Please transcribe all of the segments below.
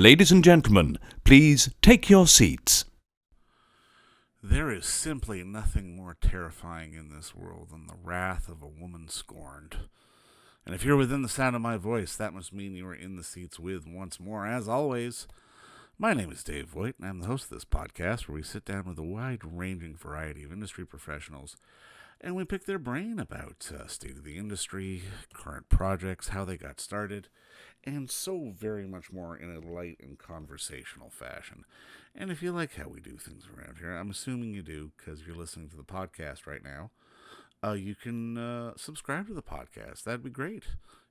Ladies and gentlemen, please take your seats. There is simply nothing more terrifying in this world than the wrath of a woman scorned. And if you're within the sound of my voice, that must mean you are in the seats with, once more, as always, my name is Dave Voigt, and I'm the host of this podcast where we sit down with a wide-ranging variety of industry professionals and we pick their brain about state of the industry, current projects, how they got started, and so very much more in a light and conversational fashion. And if you like how we do things around here, I'm assuming you do because you're listening to the podcast right now, you can subscribe to the podcast. That'd be great.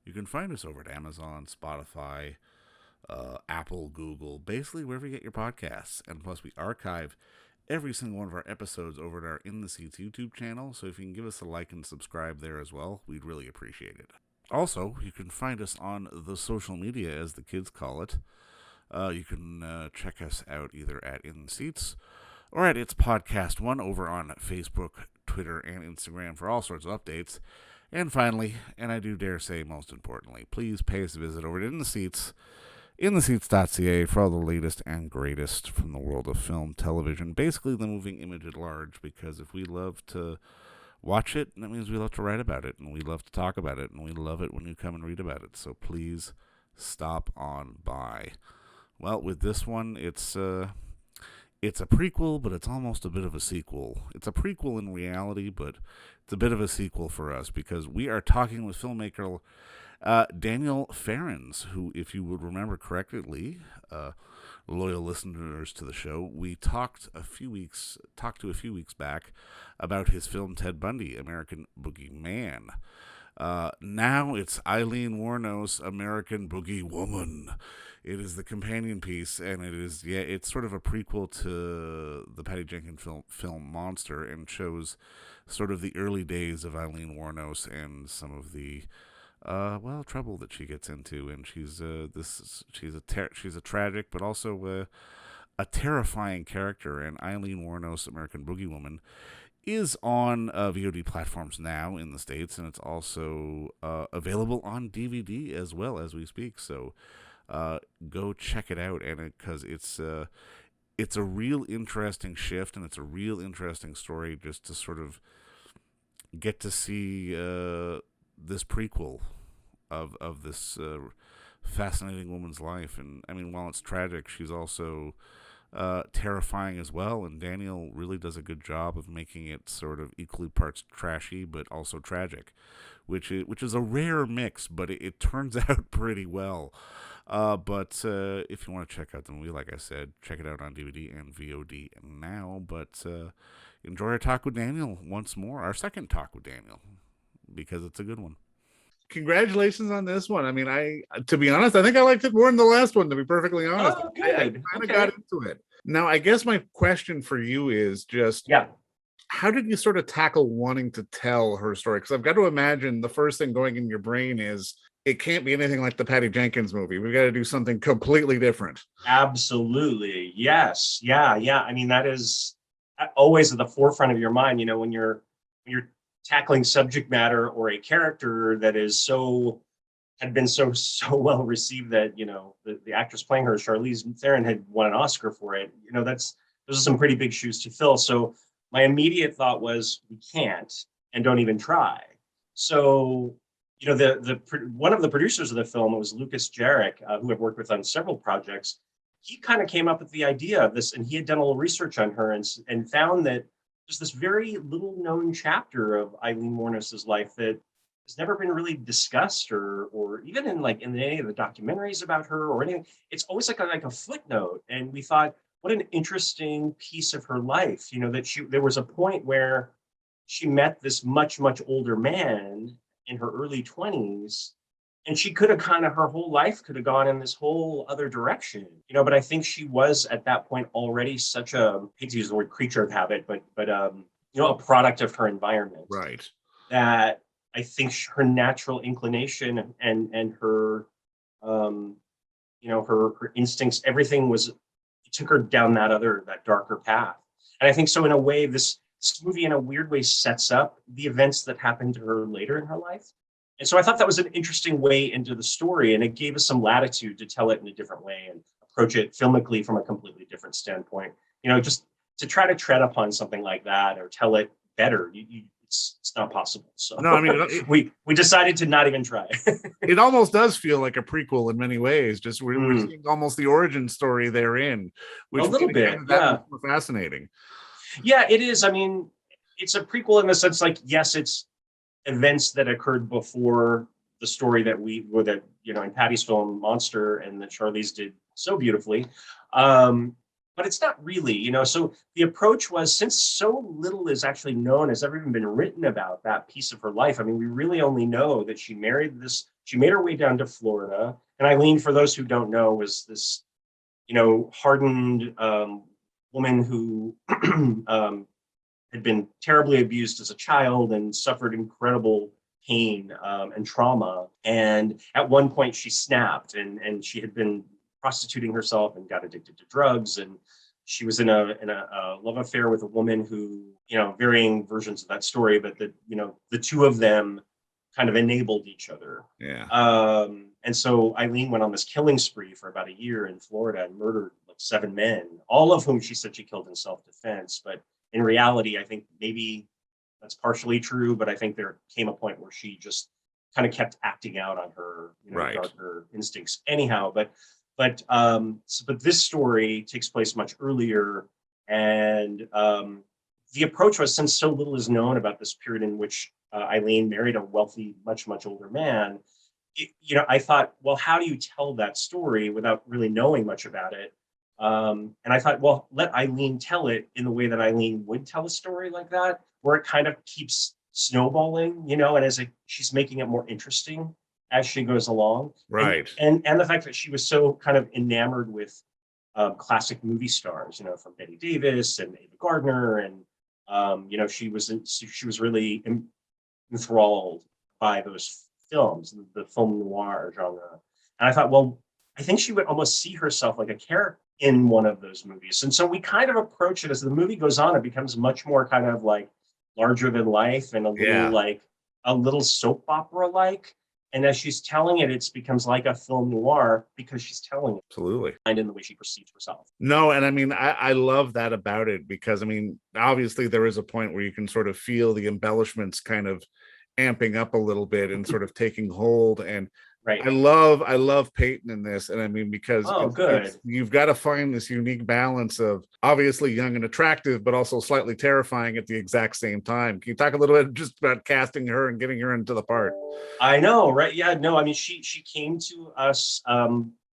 You can find us over at Amazon, Spotify, Apple, Google, basically wherever you get your podcasts. And plus, we archive every single one of our episodes over at our In the Seats YouTube channel. So if you can give us a like and subscribe there as well, we'd really appreciate it. Also, you can find us on the social media, as the kids call it. You can check us out either at In the Seats or at It's Podcast One over on Facebook, Twitter, and Instagram for all sorts of updates. And finally, and I do dare say most importantly, please pay us a visit over at In the Seats, intheseats.ca for all the latest and greatest from the world of film, television, basically the moving image at large, because if we love to watch it, that means we love to write about it, and we love to talk about it, and we love it when you come and read about it. So please stop on by. Well, with this one, it's a prequel, but it's almost a bit of a sequel. It's a prequel in reality, but it's a bit of a sequel for us because we are talking with filmmaker Daniel Farrands, who, if you would remember correctly, loyal listeners to the show, we talked to a few weeks back about his film Ted Bundy, American Boogeyman. Now it's Aileen Wuornos, American Boogeywoman. It is the companion piece, and it's sort of a prequel to the Patty Jenkins film Monster, and shows sort of the early days of Aileen Wuornos and some of the trouble that she gets into. And she's a tragic but also a terrifying character. And Aileen Wuornos, American Boogeywoman, is on VOD platforms now in the States, and it's also available on DVD as well as we speak. So go check it out, and because it's a real interesting shift, and it's a real interesting story just to sort of get to see this prequel of this fascinating woman's life. And I mean, while it's tragic, she's also terrifying as well, and Daniel really does a good job of making it sort of equally parts trashy but also tragic, which is a rare mix, but it turns out pretty well. But if you want to check out the movie, like I said, check it out on DVD and VOD now. But enjoy our talk with Daniel once more, our second talk with Daniel, because it's a good one. Congratulations on this one. I mean, to be honest, I think I liked it more than the last one, to be perfectly honest. Oh, good. I kind of got into it. Now, I guess my question for you is just, how did you sort of tackle wanting to tell her story? Because I've got to imagine the first thing going in your brain is, it can't be anything like the Patty Jenkins movie. We've got to do something completely different. Absolutely. Yes. Yeah. I mean, that is always at the forefront of your mind, when you're tackling subject matter or a character that had been so well received that, the actress playing her, Charlize Theron, had won an Oscar for it. Those are some pretty big shoes to fill. So my immediate thought was, we can't, and don't even try. So, one of the producers of the film, it was Lucas Jarek, who I've worked with on several projects. He kind of came up with the idea of this, and he had done a little research on her and found that there's this very little known chapter of Aileen Wuornos' life that has never been really discussed or even in any of the documentaries about her or anything. It's always like a footnote. And we thought, what an interesting piece of her life, that there was a point where she met this much, much older man in her early 20s, and she could have her whole life could have gone in this whole other direction, but I think she was at that point already such I hate to use the word creature of habit, but a product of her environment. Right. That I think her natural inclination and her, her instincts, everything took her down that darker path. And I think so in a way, this movie in a weird way sets up the events that happened to her later in her life. And so I thought that was an interesting way into the story, and it gave us some latitude to tell it in a different way and approach it filmically from a completely different standpoint. Just to try to tread upon something like that or tell it better, it's not possible. So No, I mean, we decided to not even try. It almost does feel like a prequel in many ways. Just we're seeing almost the origin story therein, which A little made it bit, kind of that much more fascinating. Yeah, it is. I mean, it's a prequel in the sense, like, yes, it's events that occurred before the story that in Patty's film Monster and that Charlize did so beautifully. But it's not really, so the approach was, since so little is actually known, has ever even been written about that piece of her life. I mean, we really only know that she made her way down to Florida. And Aileen, for those who don't know, was this, hardened woman who had been terribly abused as a child and suffered incredible pain and trauma. And at one point she snapped, and she had been prostituting herself and got addicted to drugs. And she was in a love affair with a woman who, varying versions of that story, but the two of them kind of enabled each other. Yeah. And so Aileen went on this killing spree for about a year in Florida and murdered like 7 men, all of whom she said she killed in self-defense. But in reality, I think maybe that's partially true, but I think there came a point where she just kind of kept acting out on her, darker instincts. Anyhow, but this story takes place much earlier, and the approach was, since so little is known about this period in which Aileen married a wealthy, much older man. I thought, well, how do you tell that story without really knowing much about it? And I thought, well, let Aileen tell it in the way that Aileen would tell a story like that, where it kind of keeps snowballing, and as she's making it more interesting as she goes along. Right. And the fact that she was so kind of enamored with classic movie stars, from Betty Davis and Ava Gardner, and she was really enthralled by those films, the film noir genre. And I thought, well, I think she would almost see herself like a character in one of those movies. And so we kind of approach it, as the movie goes on, it becomes much more kind of like larger than life and a little soap opera like. And as she's telling it, it becomes like a film noir because she's telling it. Absolutely. And in the way she perceives herself. No, and I mean, I love that about it, because I mean, obviously there is a point where you can sort of feel the embellishments kind of amping up a little bit and sort of taking hold. And right. I love Peyton in this. And I mean, because good. You've got to find this unique balance of obviously young and attractive, but also slightly terrifying at the exact same time. Can you talk a little bit just about casting her and getting her into the part? I know, right? Yeah, no, I mean, she came to us,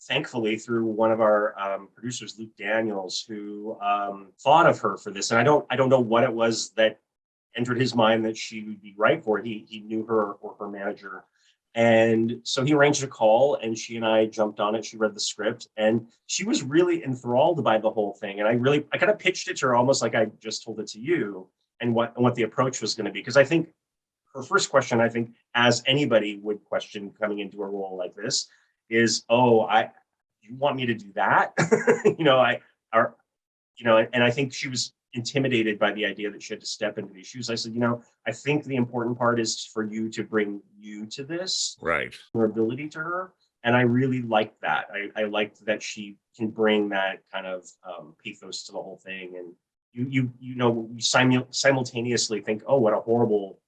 thankfully, through one of our producers, Luke Daniels, who thought of her for this. And I don't know what it was that entered his mind that she would be right for it. He knew her, or her manager. And so he arranged a call, and she and I jumped on it. She read the script, and she was really enthralled by the whole thing. And I kind of pitched it to her almost like I just told it to you, and what the approach was going to be. Because I think her first question, I think, as anybody would question coming into a role like this, is, you want me to do that? And I think she was intimidated by the idea that she had to step into these shoes. I said, I think the important part is for you to bring you to this, right? Her ability to her. And I really liked that. I liked that she can bring that kind of pathos to the whole thing. And you simultaneously think, oh, what a horrible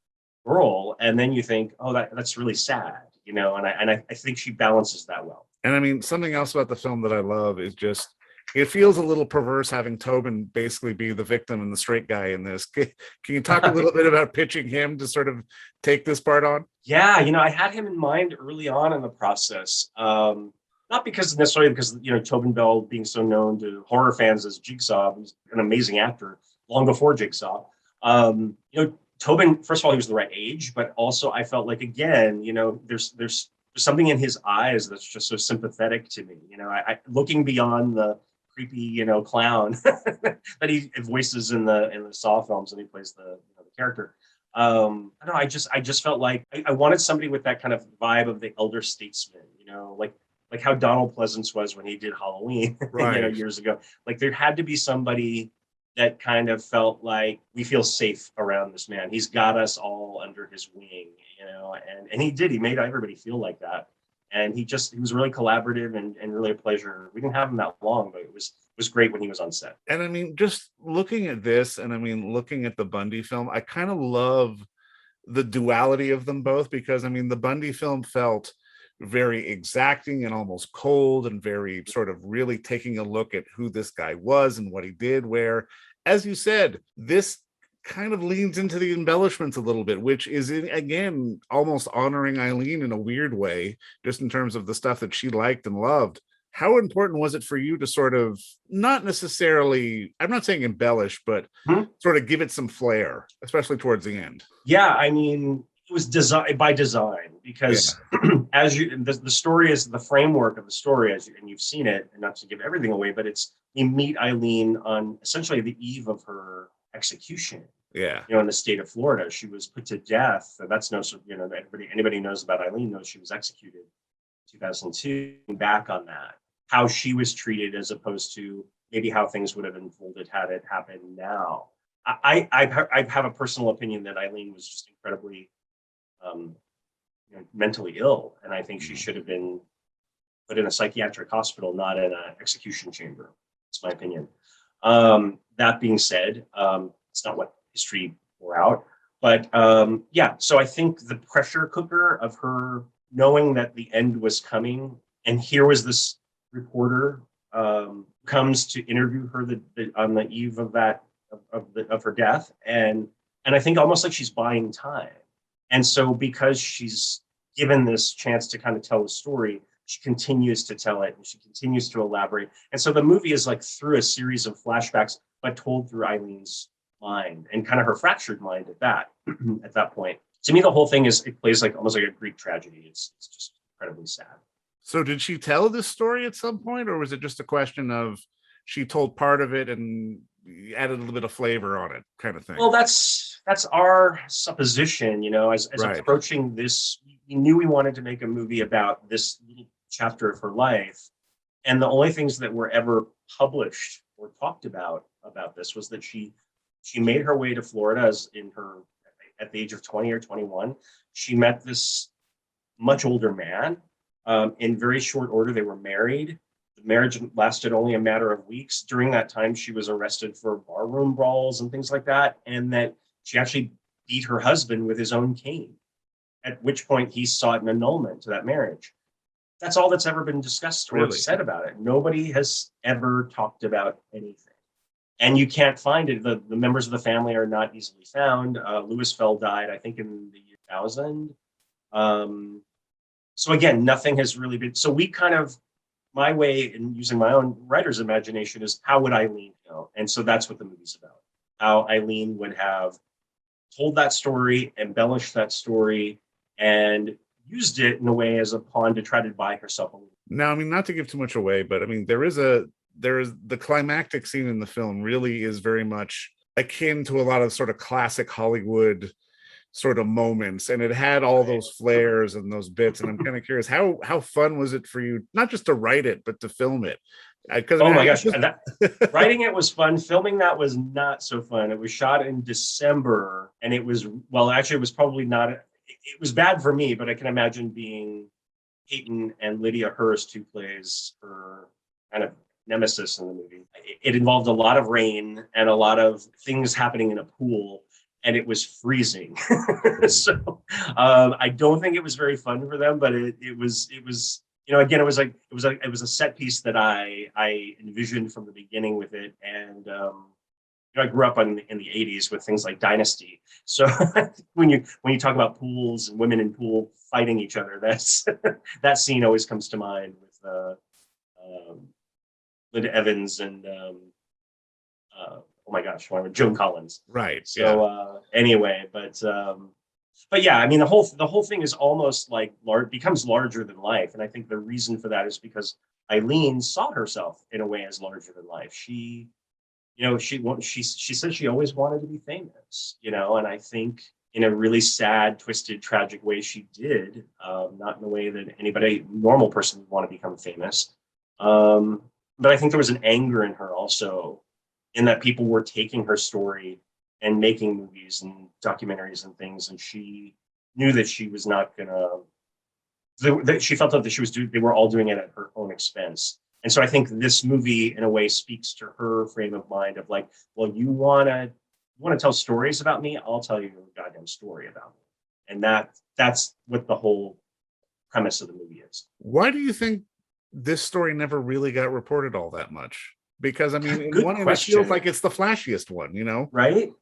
girl. And then you think, oh, that's really sad, and I think she balances that well. And I mean, something else about the film that I love is just, it feels a little perverse having Tobin basically be the victim and the straight guy in this. Can you talk a little bit about pitching him to sort of take this part on? Yeah, I had him in mind early on in the process. Not necessarily because, Tobin Bell being so known to horror fans as Jigsaw, who's an amazing actor long before Jigsaw. Tobin, first of all, he was the right age, but also I felt like, again, there's something in his eyes that's just so sympathetic to me. I looking beyond the creepy, clown that he voices in the Saw films, and he plays the character. I don't know. I just felt like I wanted somebody with that kind of vibe of the elder statesman, like how Donald Pleasance was when he did Halloween, right. Years ago. Like there had to be somebody, that kind of felt like we feel safe around this man. He's got us all under his wing, you know, and he did. He made everybody feel like that. And he was really collaborative and really a pleasure. We didn't have him that long, but it was great when he was on set. And I mean, just looking at this, and I mean, looking at the Bundy film, I kind of love the duality of them both, because I mean, the Bundy film felt very exacting and almost cold, and very sort of really taking a look at who this guy was and what he did, where, as you said, this kind of leans into the embellishments a little bit, which is, again, almost honoring Aileen in a weird way, just in terms of the stuff that she liked and loved. How important was it for you to sort of, not necessarily, I'm not saying embellish, but sort of give it some flair, especially towards the end? Yeah, I mean, it was design by design, because as the story is the framework of the story, and you've seen it, and not to give everything away, but it's, you meet Aileen on essentially the eve of her execution. Yeah. You know, in the state of Florida, she was put to death. That's no, you know, anybody knows about Aileen knows she was executed in 2002. Back on that, how she was treated as opposed to maybe how things would have unfolded had it happened now. I have a personal opinion that Aileen was just incredibly mentally ill, and I think she should have been put in a psychiatric hospital, not in an execution chamber. That's my opinion. That being said, it's not what history bore out, but yeah. So I think the pressure cooker of her knowing that the end was coming, and here was this reporter comes to interview her on the eve of that of her death, and I think almost like she's buying time. And so because she's given this chance to kind of tell the story, she continues to tell it, and she continues to elaborate. And so the movie is like through a series of flashbacks, but told through Eileen's mind, and kind of her fractured mind at that at that point. To me, the whole thing it plays like almost like a Greek tragedy. It's just incredibly sad. So did she tell this story at some point, or was it just a question of she told part of it and added a little bit of flavor on it, kind of thing? Well, that's our supposition, you know, as right. Approaching this, we knew we wanted to make a movie about this little chapter of her life. And the only things that were ever published or talked about this was that she made her way to Florida at the age of 20 or 21. She met this much older man. In very short order, they were married. The marriage lasted only a matter of weeks. During that time, she was arrested for barroom brawls and things like that, and that she actually beat her husband with his own cane, at which point he sought an annulment to that marriage. That's all that's ever been discussed or said about it. Nobody has ever talked about anything. And you can't find it. The members of the family are not easily found. Louis Fell died, I think, in the year 2000. So again, nothing has really been. So we kind of, my way in using my own writer's imagination is, how would Aileen know? And so that's what the movie's about. How Aileen would have told that story, embellished that story, and used it in a way as a pawn to try to buy herself a little. Now, I mean, not to give too much away, but I mean, there is the climactic scene in the film really is very much akin to a lot of sort of classic Hollywood sort of moments, and it had all those flares and those bits. And I'm kind of curious, how fun was it for you, not just to write it, but to film it? Oh my gosh, writing it was fun. Filming that was not so fun. It was shot in December, and it was, well, actually, it was probably not. It was bad for me, but I can imagine being Peyton and Lydia Hurst, who plays her kind of nemesis in the movie. It involved a lot of rain and a lot of things happening in a pool, and it was freezing. So I don't think it was very fun for them, but it was, you know, again, it was a set piece that I envisioned from the beginning with it. And you know, I grew up in the 80s with things like Dynasty. So when you talk about pools and women in pool fighting each other, that scene always comes to mind with Linda Evans and oh my gosh, Joan Collins. Right. So anyway, but yeah, I mean, the whole thing is almost like becomes larger than life, and I think the reason for that is because Aileen saw herself in a way as larger than life. She, you know, she said she always wanted to be famous, you know, and I think in a really sad, twisted, tragic way she did, not in a way that normal person would want to become famous. But I think there was an anger in her also, in that people were taking her story and making movies and documentaries and things, and she knew that she was not gonna. That she felt that they were all doing it at her own expense. And so I think this movie, in a way, speaks to her frame of mind of like, well, you wanna tell stories about me? I'll tell you a goddamn story about me. And that's what the whole premise of the movie is. Why do you think this story never really got reported all that much? Because I mean, in Good one end, it question. feels like it's the flashiest one, you know? Right?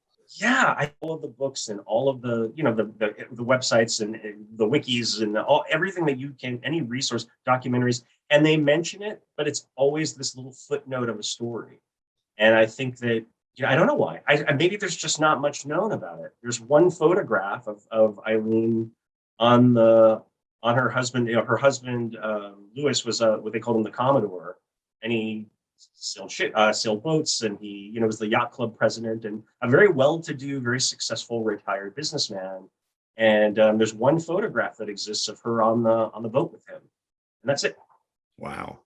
Yeah, all of the books and all of the, the websites and the wikis and everything that you can, any resource, documentaries, and they mention it, but it's always this little footnote of a story. And I think that, I don't know why. Maybe there's just not much known about it. There's one photograph of Aileen on her husband. Her husband Lewis was what they called him the Commodore, and he sailed boats, and he was the yacht club president and a very well-to-do, very successful retired businessman. And there's one photograph that exists of her on the boat with him, and that's it. Wow.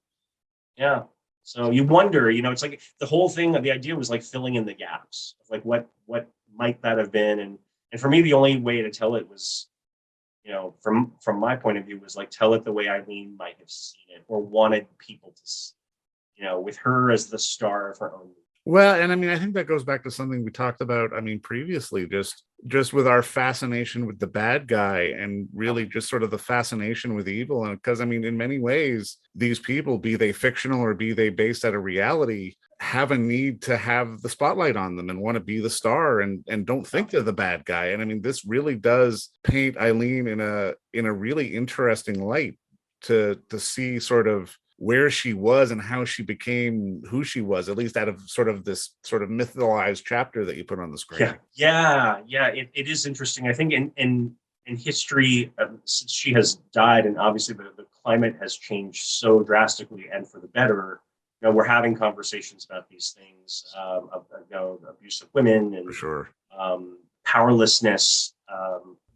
Yeah. So you wonder, it's like the whole thing. The idea was like filling in the gaps, like what might that have been, and for me, the only way to tell it was, from my point of view, was like tell it the way Aileen might have seen it or wanted people to see. With her as the star of her own movie. Well, and I mean, I think that goes back to something we talked about, I mean, previously, just with our fascination with the bad guy and really just sort of the fascination with evil. And because, I mean, in many ways, these people, be they fictional or be they based out of reality, have a need to have the spotlight on them and want to be the star and don't think they're the bad guy. And I mean, this really does paint Aileen in a really interesting light to see sort of where she was and how she became who she was, at least out of sort of this sort of mythologized chapter that you put on the screen. Yeah. It is interesting. I think in history, since she has died, and obviously the climate has changed so drastically and for the better. We're having conversations about these things, abuse of women and For sure. Powerlessness,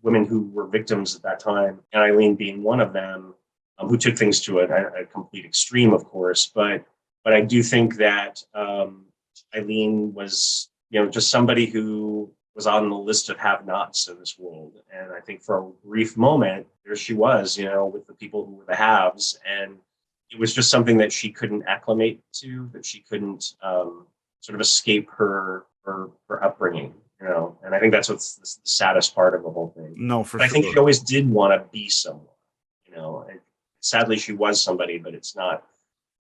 women who were victims at that time, and Aileen being one of them. Who took things to a complete extreme, of course, but I do think that Aileen was, just somebody who was on the list of have-nots in this world, and I think for a brief moment there she was, with the people who were the haves, and it was just something that she couldn't acclimate to, that she couldn't sort of escape her upbringing, and I think that's what's the saddest part of the whole thing. No, for but sure. I think she always did want to be someone, sadly, she was somebody, but it's not.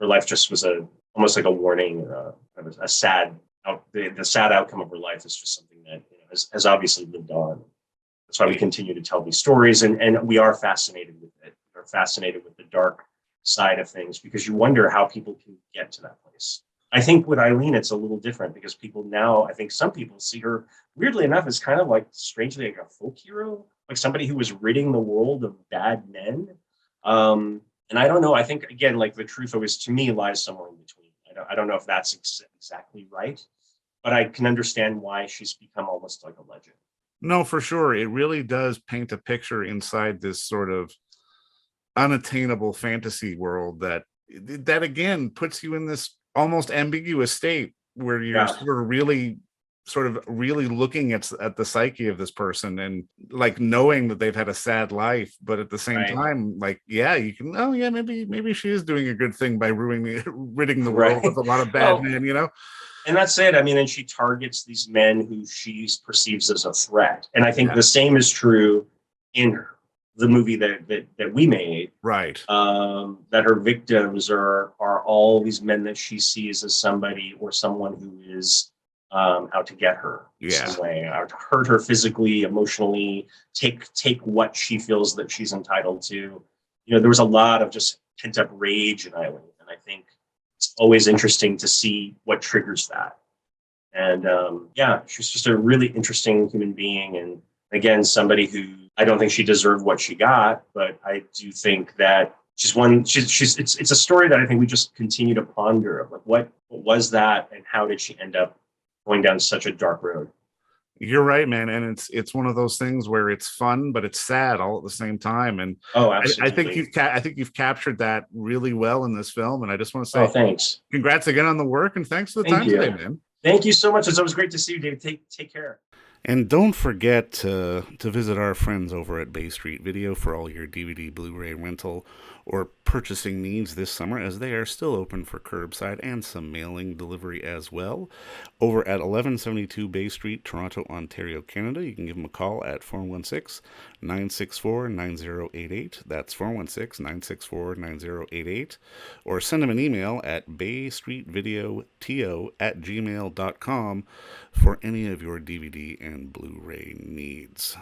Her life just was almost like a warning or a sad. The sad outcome of her life is just something that has obviously lived on. That's why we continue to tell these stories, and we are fascinated with it. We're fascinated with the dark side of things because you wonder how people can get to that place. I think with Aileen, it's a little different because people now, I think some people see her, weirdly enough, as kind of like strangely like a folk hero, like somebody who was ridding the world of bad men. And I don't know. I think, again, like the truth always, to me, lies somewhere in between. I don't know if that's exactly right, but I can understand why she's become almost like a legend. No, for sure. It really does paint a picture inside this sort of unattainable fantasy world that again puts you in this almost ambiguous state where you're sort of really looking at the psyche of this person and like knowing that they've had a sad life, but at the same time, like, you can, maybe she is doing a good thing by ridding the world with a lot of bad men, And that's it. I mean, and she targets these men who she perceives as a threat. And I think the same is true in the movie that we made. Right. That her victims are all these men that she sees as somebody or someone who is out to get her in some way, out to hurt her physically, emotionally, take what she feels that she's entitled to. There was a lot of just pent up rage in Aileen, and I think it's always interesting to see what triggers that. And she's just a really interesting human being, and again, somebody who I don't think she deserved what she got, but I do think that it's a story that I think we just continue to ponder of like what was that and how did she end up going down such a dark road. You're right, man, and it's one of those things where it's fun but it's sad all at the same time. And absolutely. I think you've captured that really well in this film. And I just want to say, thanks. Congrats again on the work, and thanks for the time today, man. Thank you so much. It's always great to see you, David. Take care. And don't forget to visit our friends over at Bay Street Video for all your DVD, Blu-ray rental, or purchasing needs this summer, as they are still open for curbside and some mailing delivery as well. Over at 1172 Bay Street, Toronto, Ontario, Canada, you can give them a call at 416-964-9088. That's 416-964-9088. Or send them an email at baystreetvideoto@gmail.com for any of your DVD and Blu-ray needs.